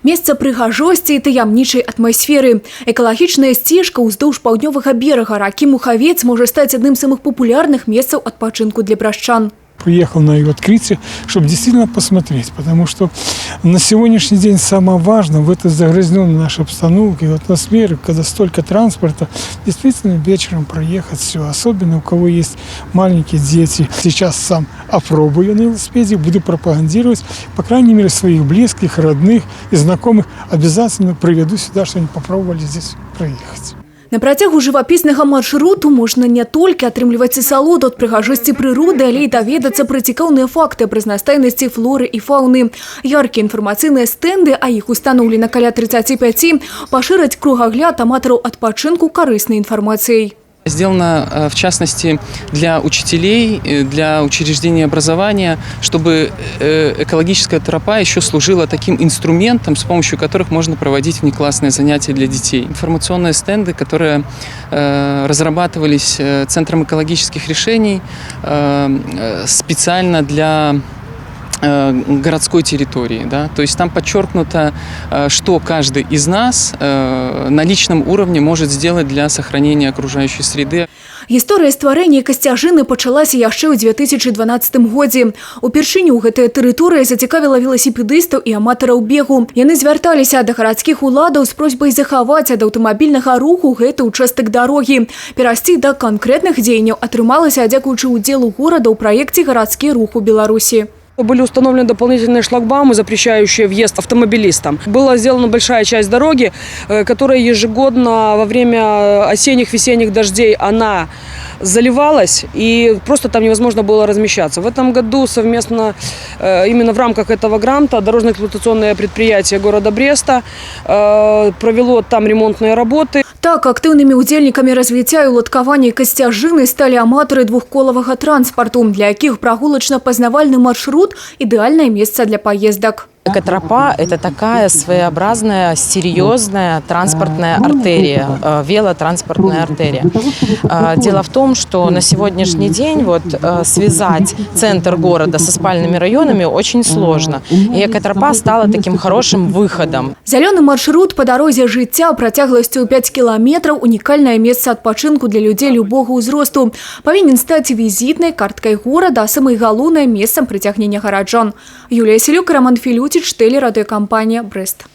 Месца прыгажосці і таямнічай атмасферы. Экалагічная сцежка ўздоўж паўднёвага берага ракі Мухавец можа стаць адным з самых папулярных месцаў адпачынку для брашчан. Приехал на ее открытие, чтобы действительно посмотреть, потому что на сегодняшний день самое важное в этой загрязненной нашей обстановке, в атмосфере, когда столько транспорта, действительно вечером проехать все, особенно у кого есть маленькие дети. Сейчас сам опробую на велосипеде, буду пропагандировать, по крайней мере, своих близких, родных и знакомых обязательно приведу сюда, чтобы они попробовали здесь проехать. На працягу жывапіснага маршруту можна не толькі атрымліваць асалоду ад прыгажосці прыроды, але і даведацца пра цікаўныя факты аб разнастайнасці флоры і фауны. Яркія інфармацыйныя стэнды, а іх устаноўлена каля 35, пашыраць кругагляд аматараў адпачынку карыснай інфармацыяй. Сделано, в частности, для учителей, для учреждений образования, чтобы экологическая тропа еще служила таким инструментом, с помощью которых можно проводить внеклассные занятия для детей. Информационные стенды, которые разрабатывались Центром экологических решений специально для городской территории. Да? То есть там подчеркнуто, что каждый из нас на личном уровне может сделать для сохранения окружающей среды. Гісторыя стварэння касцяжыны пачалася яшчэ ў 2012 годзе. Упершыню гэтая тэрыторыя зацікавіла веласіпедыстаў і аматараў бегу. Яны звярталіся да гарадскіх уладаў з просьбай захаваць ад аўтамабільнага руху гэты ўчастак дарогі. Перайсці да канкрэтных дзеянняў атрымалася дзякуючы ўдзелу горада ў праекце «Гарадскі рух у Беларуси». Были установлены дополнительные шлагбаумы, запрещающие въезд автомобилистам. Была сделана большая часть дороги, которая ежегодно во время осенних-весенних дождей она заливалась, и просто там невозможно было размещаться. В этом году совместно, именно в рамках этого гранта, дорожно-эксплуатационное предприятие города Бреста провело там ремонтные работы. Так, актыўнымі ўдзельнікамі развіцця і ўладкавання касцяжыны сталі аматары двухколавага транспарту, для якіх прагулачна-пазнавальны маршрут – ідэальнае месца для поездок. Экотропа – это такая своеобразная, серьезная транспортная артерия, велотранспортная артерия. Дело в том, что на сегодняшний день связать центр города со спальными районами очень сложно. И экотропа стала таким хорошим выходом. Зялёны маршрут по дарозе жыцця працягласцю 5 кіламетраў – унікальнае месца адпачынку для людзей любога ўзросту. Павінен стаць візітнай карткай горада, а самай галоўнай месцам прыцягнення гараджан. Юлія Селюк, Роман Филютич, телерадиокомпания «Брест».